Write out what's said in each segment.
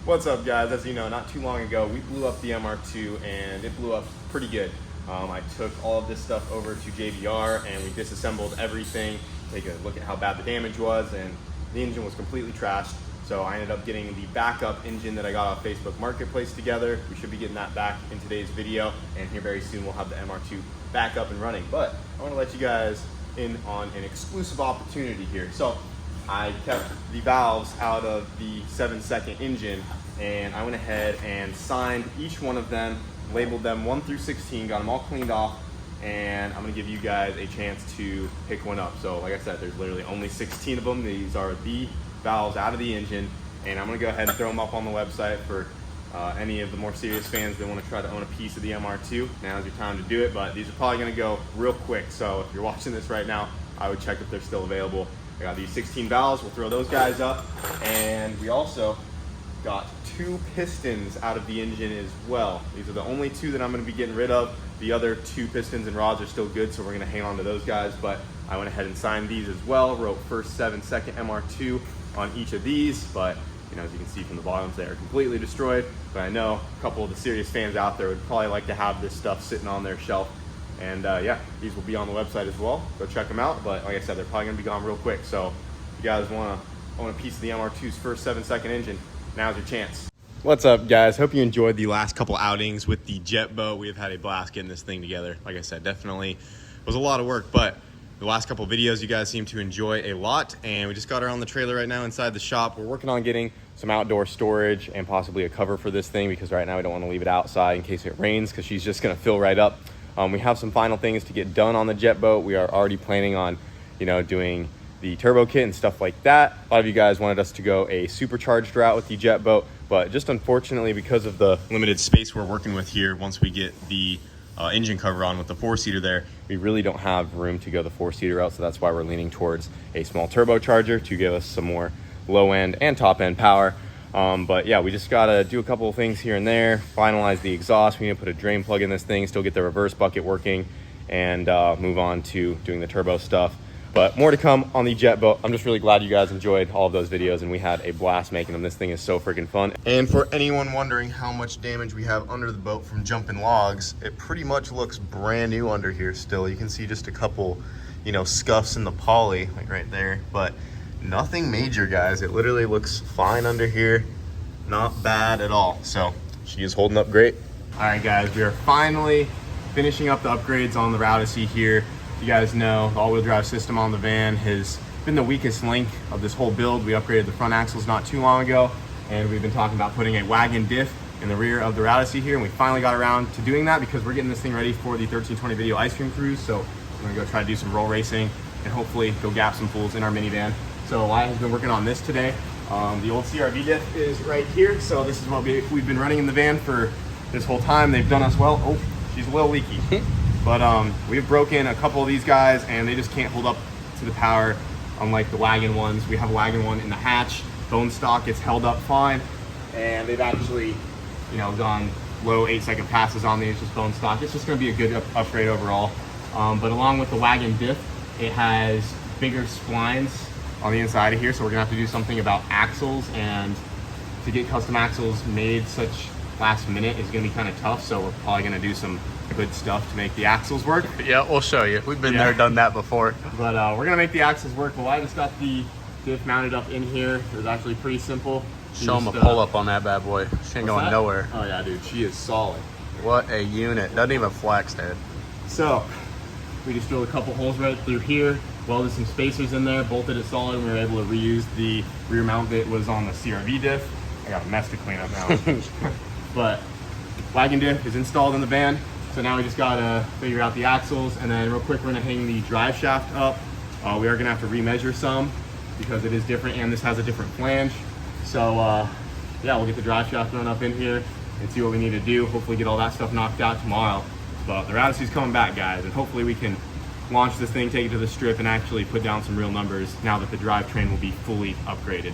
What's up, guys? As you know, not too long ago, we blew up the MR2 and it blew up pretty good. I took all of this stuff over to JBR and we disassembled everything, take a look at how bad the damage was, and the engine was completely trashed. So I ended up getting the backup engine that I got off Facebook Marketplace together. We should be getting that back in today's video, and here very soon we'll have the MR2 back up and running. But I want to let you guys in on an exclusive opportunity here. So I kept the valves out of the 7-second engine, and I went ahead and signed each one of them, labeled them 1 through 16, got them all cleaned off, and I'm gonna give you guys a chance to pick one up. So like I said, there's literally only 16 of them. These are the valves out of the engine, and I'm gonna go ahead and throw them up on the website for any of the more serious fans that want to try to own a piece of the MR2. Now's your time to do it, but these are probably gonna go real quick. So if you're watching this right now, I would check if they're still available. I got these 16 valves, we'll throw those guys up. And we also got 2 pistons out of the engine as well. These are the only 2 that I'm gonna be getting rid of. The other 2 pistons and rods are still good, so we're gonna hang on to those guys, but I went ahead and signed these as well, wrote first 7-second MR2 on each of these, but you know, as you can see from the bottoms, they are completely destroyed. But I know a couple of the serious fans out there would probably like to have this stuff sitting on their shelf. And yeah, these will be on the website as well. Go check them out. But like I said, they're probably gonna be gone real quick. So if you guys wanna own a piece of the MR2's first 7-second engine, now's your chance. What's up, guys? Hope you enjoyed the last couple outings with the jet boat. We have had a blast getting this thing together. Like I said, definitely was a lot of work, but the last couple of videos you guys seem to enjoy a lot, and we just got her on the trailer right now inside the shop. We're working on getting some outdoor storage and possibly a cover for this thing, because right now we don't want to leave it outside in case it rains, because she's just going to fill right up. We have some final things to get done on the jet boat. We are already planning on, you know, doing the turbo kit and stuff like that. A lot of you guys wanted us to go a supercharged route with the jet boat, but just unfortunately, because of the limited space we're working with here, once we get the engine cover on with the 4-seater there, we really don't have room to go the 4-seater route. So that's why we're leaning towards a small turbocharger to give us some more low end and top end power. But yeah, we just gotta do a couple of things here and there, finalize the exhaust. We need to put a drain plug in this thing, still get the reverse bucket working, and move on to doing the turbo stuff. But more to come on the jet boat. I'm just really glad you guys enjoyed all of those videos, and we had a blast making them. This thing is so freaking fun. And for anyone wondering how much damage we have under the boat from jumping logs, it pretty much looks brand new under here still. You can see just a couple, you know, scuffs in the poly, like right there, but nothing major, guys. It literally looks fine under here. Not bad at all. So she is holding up great. All right, guys, we are finally finishing up the upgrades on the Odyssey here. You guys know the all-wheel drive system on the van has been the weakest link of this whole build. We upgraded the front axles not too long ago, and we've been talking about putting a wagon diff in the rear of the Odyssey here, and we finally got around to doing that because we're getting this thing ready for the 1320 video ice cream cruise. So we're gonna go try to do some roll racing and hopefully go gap some fools in our minivan. So Wyatt has been working on this today. The old CRV diff is right here. So this is what we've been running in the van for this whole time. They've done us well. Oh, she's a little leaky. But we've broken a couple of these guys, and they just can't hold up to the power, unlike the wagon ones. We have a wagon one in the hatch, bone stock, it's held up fine, and they've actually, you know, gone low 8-second passes on these, just bone stock. It's just gonna be a good upgrade overall. But along with the wagon diff, it has bigger splines on the inside of here, so we're gonna have to do something about axles, and to get custom axles made such last minute is gonna be kind of tough, so we're probably gonna do some good stuff to make the axles work. Yeah, we'll show you. We've been there, done that before. But we're gonna make the axles work. Well, I just got the diff mounted up in here. It was actually pretty simple. Show them a pull up on that bad boy. She ain't going nowhere. Oh yeah, dude, she is solid. What a unit. Doesn't even flex, dude. So we just drilled a couple holes right through here, welded some spacers in there, bolted it solid, and we were able to reuse the rear mount that was on the CRV diff. I got a mess to clean up now. But wagon diff is installed in the van. So now we just gotta figure out the axles, and then real quick, we're gonna hang the drive shaft up. We are gonna have to remeasure some because it is different, and this has a different flange. So yeah, we'll get the drive shaft thrown up in here and see what we need to do. Hopefully get all that stuff knocked out tomorrow. But the Odyssey's coming back, guys, and hopefully we can launch this thing, take it to the strip, and actually put down some real numbers now that the drivetrain will be fully upgraded.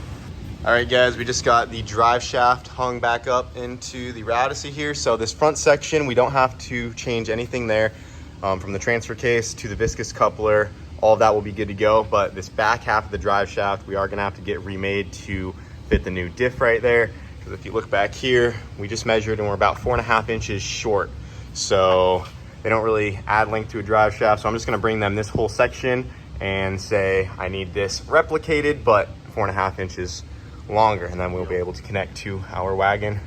All right, guys, we just got the drive shaft hung back up into the Odyssey here. So this front section, we don't have to change anything there. From the transfer case to the viscous coupler, all of that will be good to go. But this back half of the drive shaft, we are gonna have to get remade to fit the new diff right there. Because if you look back here, we just measured and we're about 4.5 inches short. So they don't really add length to a drive shaft. So I'm just gonna bring them this whole section and say, I need this replicated, but 4.5 inches longer. And then we'll be able to connect to our wagon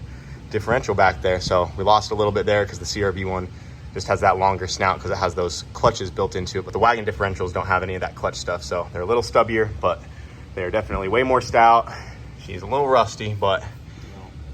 differential back there. So we lost a little bit there because the CRV one just has that longer snout because it has those clutches built into it. But the wagon differentials don't have any of that clutch stuff. So they're a little stubbier, but they're definitely way more stout. She's a little rusty, but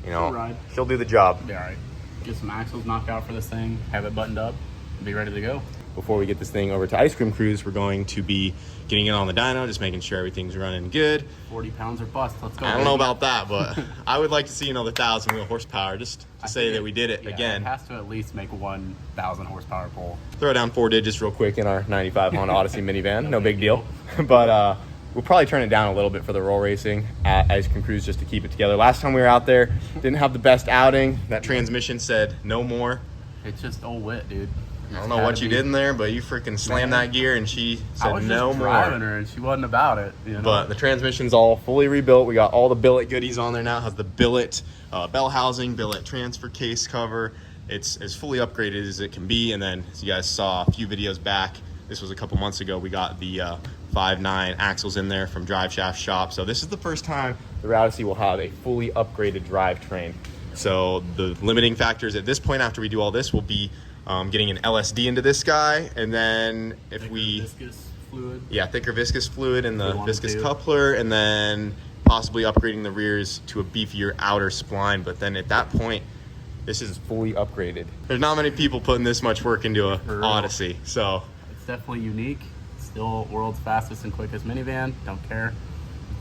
you know, she'll do the job. Yeah, all right. Get some axles knocked out for this thing, have it buttoned up, and be ready to go. Before we get this thing over to Ice Cream Cruise, we're going to be getting it on the dyno, just making sure everything's running good. 40 pounds or bust, let's go. I don't know about that, but I would like to see another 1,000 wheel horsepower just to say that we did it again. It has to at least make 1,000 horsepower pull. Throw down 4 digits real quick in our 95 Honda Odyssey minivan, no big deal. But we'll probably turn it down a little bit for the roll racing at Ice Cream Cruise just to keep it together. Last time we were out there, didn't have the best outing. That transmission said no more. It's just old wet, dude. I don't know what you did in there, but you freaking slammed that gear and she said no more. I was just driving her and she wasn't about it. You know? But the transmission's all fully rebuilt. We got all the billet goodies on there now. It has the billet bell housing, billet transfer case cover. It's as fully upgraded as it can be. And then, as you guys saw a few videos back, this was a couple months ago, we got the 5.9 axles in there from Drive Shaft Shop. So this is the first time the Odyssey will have a fully upgraded drivetrain. So the limiting factors at this point after we do all this will be getting an LSD into this guy, and then if thicker viscous fluid. Yeah, thicker viscous fluid in the viscous coupler, and then possibly upgrading the rears to a beefier outer spline. But then at that point, this is fully upgraded. There's not many people putting this much work into a Odyssey, so it's definitely unique. Still world's fastest and quickest minivan. Don't care.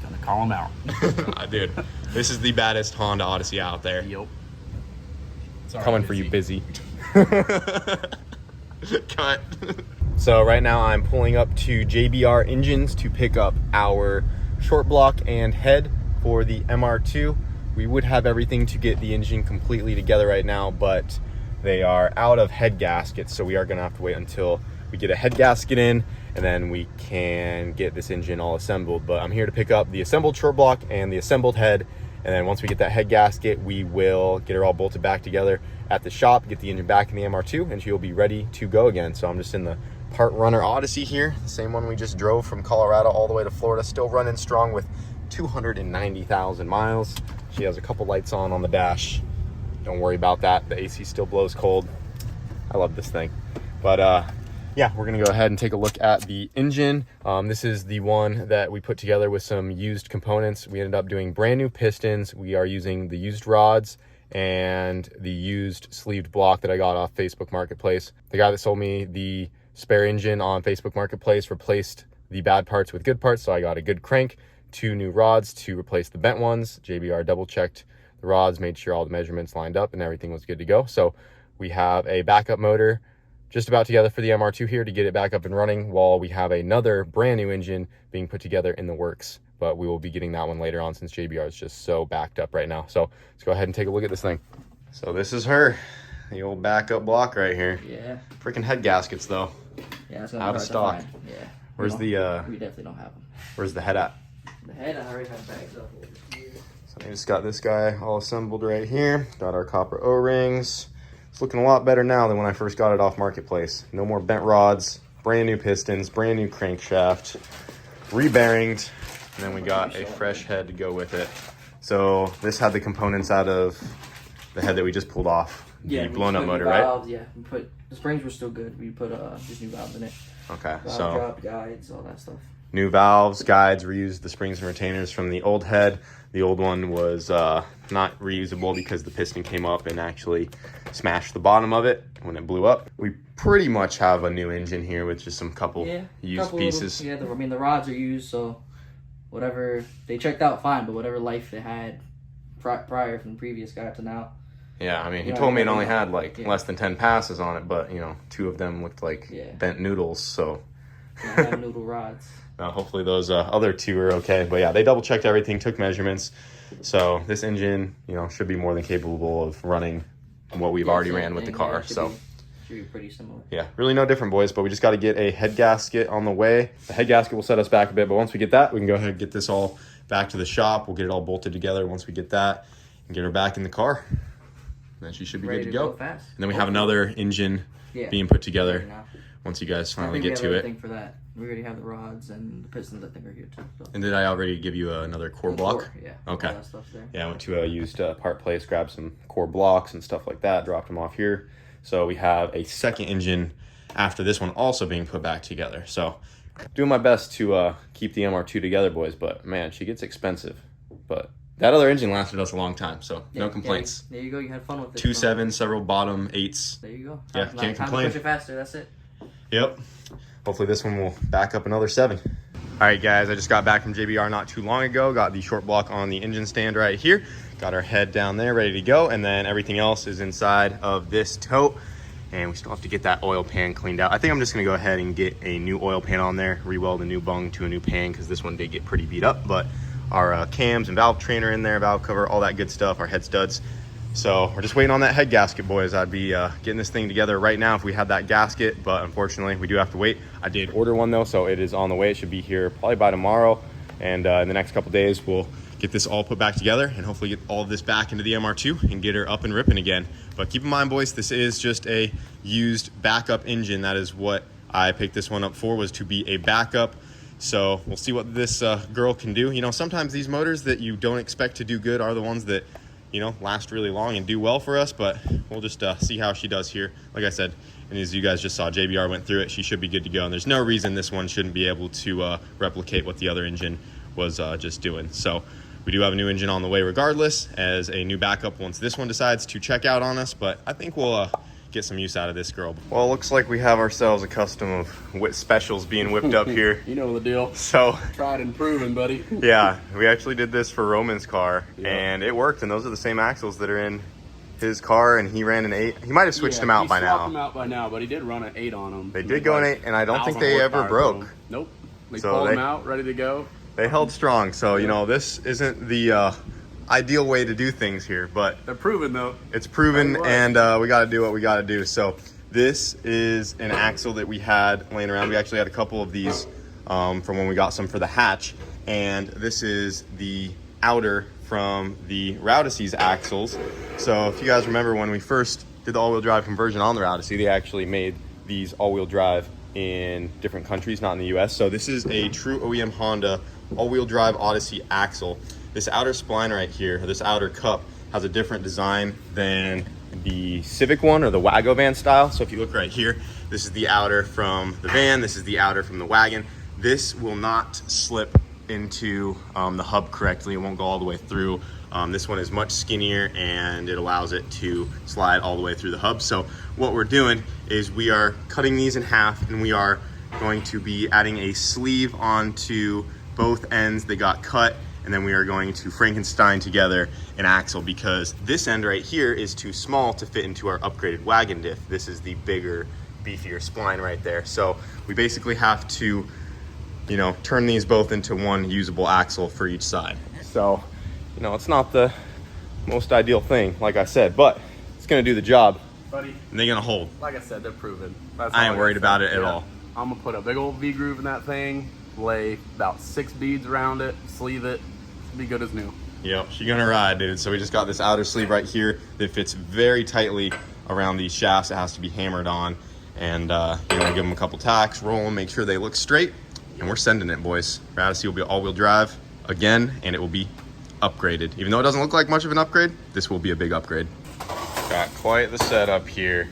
I'm gonna call them out. Dude, this is the baddest Honda Odyssey out there. Yep. Sorry, coming for you, busy. Cut. So right now I'm pulling up to JBR Engines to pick up our short block and head for the MR2. We would have everything to get the engine completely together right now, but they are out of head gaskets, so we are gonna have to wait until we get a head gasket in, and then we can get this engine all assembled. But I'm here to pick up the assembled short block and the assembled head, and then once we get that head gasket, we will get her all bolted back together at the shop, get the engine back in the MR2, and she'll be ready to go again. So I'm just in the Part Runner Odyssey here, the same one we just drove from Colorado all the way to Florida, still running strong with 290,000 miles. She has a couple lights on the dash. Don't worry about that. The AC still blows cold. I love this thing. But yeah, we're gonna go ahead and take a look at the engine. This is the one that we put together with some used components. We ended up doing brand new pistons. We are using the used rods and the used sleeved block that I got off Facebook Marketplace. The guy that sold me the spare engine on Facebook Marketplace replaced the bad parts with good parts, so I got a good crank, 2 new rods to replace the bent ones. JBR double checked the rods, made sure all the measurements lined up and everything was good to go. So we have a backup motor just about together for the MR2 here to get it back up and running, while we have another brand new engine being put together in the works. But we will be getting that one later on since JBR is just so backed up right now. So let's go ahead and take a look at this thing. So this is her, the old backup block right here. Yeah. Freaking head gaskets though. Yeah, that's out of stock. Yeah. Where's we definitely don't have them. Where's the head at? The head, I already have bags up over here. So I just got this guy all assembled right here. Got our copper O-rings. It's looking a lot better now than when I first got it off Marketplace. No more bent rods, brand new pistons, brand new crankshaft, re-bearinged, and then we got a fresh head to go with it. So this had the components out of the head that we just pulled off. Yeah, the blown up motor, valves, right? Yeah, we put, the springs were still good. We put just new valves in it. Okay, Valve so drop, guides, all that stuff. New valves, guides, reused the springs and retainers from the old head. The old one was not reusable because the piston came up and actually smashed the bottom of it when it blew up. We pretty much have a new engine here with just some couple used pieces. I mean, the rods are used, so whatever, they checked out fine, but whatever life they had prior from the previous guy to now. Yeah, I mean, he told me it only had like less than 10 passes on it, but you know, 2 of them looked like bent noodles, so. Yeah, I have noodle rods. Hopefully those other 2 are okay. But yeah, they double checked everything, took measurements. So this engine, you know, should be more than capable of running what we've already ran with the car. So should be pretty similar. Yeah, really no different, boys. But we just got to get a head gasket on the way. The head gasket will set us back a bit, but once we get that, we can go ahead and get this all back to the shop. We'll get it all bolted together once we get that. and get her back in the car. Then she should be Ready good to go. fast. And then we have another engine being put together once you guys finally get to it. For that. We already have the rods and the pistons, I think, are here too. So. And did I already give you another core block? Yeah. Okay. All that stuff's there. Yeah, I went to a used part place, grabbed some core blocks and stuff like that, dropped them off here. So we have a second engine after this one also being put back together. So doing my best to keep the MR2 together, boys, but man, she gets expensive. But that other engine lasted us a long time, so no complaints. There you go, you had fun with it. 2 7s, several bottom 8s. There you go. Yeah, can't complain. Push it faster, that's it. Yep. Hopefully this one will back up another 7. All right, guys, I just got back from JBR not too long ago. Got the short block on the engine stand right here. Got our head down there ready to go, and then everything else is inside of this tote. And we still have to get that oil pan cleaned out. I think I'm just gonna go ahead and get a new oil pan on there, re-weld a new bung to a new pan, because this one did get pretty beat up. But our cams and valve train are in there, valve cover, all that good stuff, our head studs. So we're just waiting on that head gasket, boys. I'd be getting this thing together right now if we had that gasket, but unfortunately we do have to wait. I did order one though, so it is on the way. It should be here probably by tomorrow. And in the next couple days, we'll get this all put back together and hopefully get all of this back into the MR2 and get her up and ripping again. But keep in mind, boys, this is just a used backup engine. That is what I picked this one up for, was to be a backup. So we'll see what this girl can do. You know, sometimes these motors that you don't expect to do good are the ones that, you know, last really long and do well for us, but we'll just see how she does here. Like I said, and as you guys just saw, JBR went through it. She should be good to go, and there's no reason this one shouldn't be able to replicate what the other engine was just doing. So we do have a new engine on the way regardless, as a new backup once this one decides to check out on us, but I think we'll get some use out of this girl. Well, it looks like we have ourselves a custom of specials being whipped up here. You know the deal. So tried and proven, buddy. Yeah, we actually did this for Roman's car, and it worked, and those are the same axles that are in his car, and he ran an 8. He might have switched them out by now. He swapped them out by now, but he did run an 8 on them. They did go an 8, and I don't think they ever broke. Nope. They pulled them out, ready to go. They held strong, so you know, this isn't the ideal way to do things here, but they're proven though. It's proven, and we got to do what we got to do. So this is an axle that we had laying around. We actually had a couple of these from when we got some for the hatch, and this is the outer from the Odyssey's axles. So if you guys remember when we first did the all-wheel drive conversion on the Odyssey, they actually made these all-wheel drive in different countries, not in the US. So this is a true OEM Honda all-wheel drive Odyssey axle. This outer spline right here, this outer cup, has a different design than the Civic one or the Wago van style. So if you look right here, this is the outer from the van, this is the outer from the wagon. This will not slip into the hub correctly. It won't go all the way through. This one is much skinnier, and it allows it to slide all the way through the hub. So what we're doing is we are cutting these in half, and we are going to be adding a sleeve onto both ends that got cut, and then we are going to Frankenstein together an axle, because this end right here is too small to fit into our upgraded wagon diff. This is the bigger, beefier spline right there. So we basically have to, you know, turn these both into one usable axle for each side. So, you know, it's not the most ideal thing, like I said, but it's gonna do the job. Buddy, and they're gonna hold. Like I said, they're proven. I ain't worried about it at all. I'm gonna put a big old V-groove in that thing, lay about 6 beads around it, sleeve it, be good as new. Yep, she's gonna ride, dude. So we just got this outer sleeve right here that fits very tightly around these shafts. It has to be hammered on, and you know, give them a couple tacks, roll them, make sure they look straight, and we're sending it, boys. Odyssey will be all-wheel drive again, and it will be upgraded. Even though it doesn't look like much of an upgrade, this will be a big upgrade. Got quite the setup here.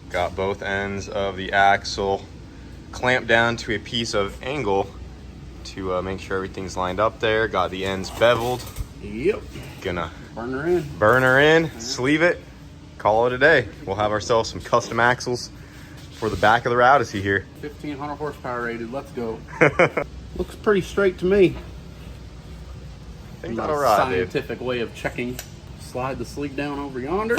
Got both ends of the axle clamped down to a piece of angle to make sure everything's lined up there. Got the ends beveled. Yep. Gonna burn her in, sleeve it, call it a day. We'll have ourselves some custom axles for the back of the Odyssey here. 1500 horsepower rated, let's go. Looks pretty straight to me. I think that'll ride, scientific way of checking. Slide the sleeve down over yonder.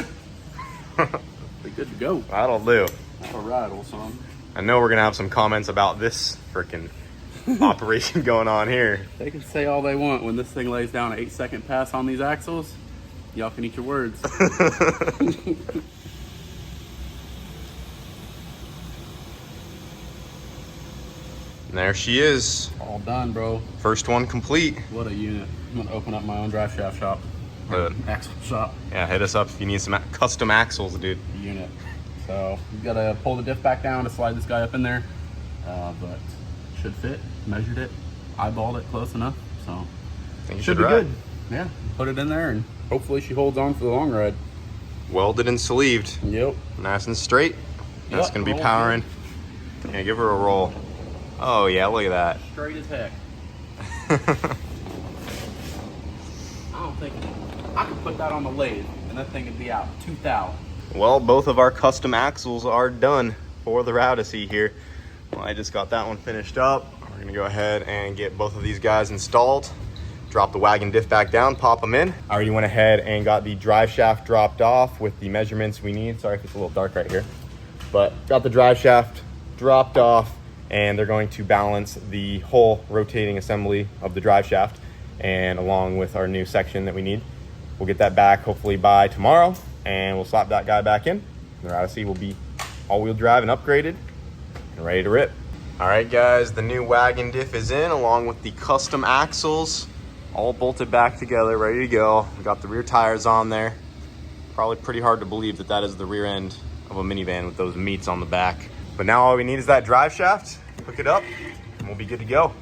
Be good to go. That'll do. That'll ride, old son. I know we're gonna have some comments about this freaking operation going on here. They can say all they want. When this thing lays down an 8-second pass on these axles, y'all can eat your words. And there she is. All done, bro. First one complete. What a unit. I'm gonna open up my own drive shaft shop. Load. Axle shop Yeah, hit us up if you need some custom axles, dude. unit. So you gotta pull the diff back down to slide this guy up in there, but should fit. Measured it, eyeballed it close enough, so I think you should be good. Yeah, put it in there and hopefully she holds on for the long ride. Welded and sleeved. Yep. Nice and straight. That's Yep, gonna be roll powering. Yeah, give her a roll. Oh yeah, look at that. Straight as heck. I don't think I could put that on the lathe and that thing would be out 2,000. Well, both of our custom axles are done for the Odyssey here. Well, I just got that one finished up. We're gonna go ahead and get both of these guys installed. Drop the wagon diff back down, pop them in. I already went ahead and got the drive shaft dropped off with the measurements we need. Sorry if it's a little dark right here, but got the drive shaft dropped off, and they're going to balance the whole rotating assembly of the drive shaft, and along with our new section that we need. We'll get that back hopefully by tomorrow, and we'll slap that guy back in. The Odyssey will be all-wheel drive and upgraded and ready to rip. All right, guys, the new wagon diff is in along with the custom axles, all bolted back together, ready to go. We got the rear tires on there. Probably pretty hard to believe that that is the rear end of a minivan with those meats on the back. But now all we need is that drive shaft, hook it up, and we'll be good to go.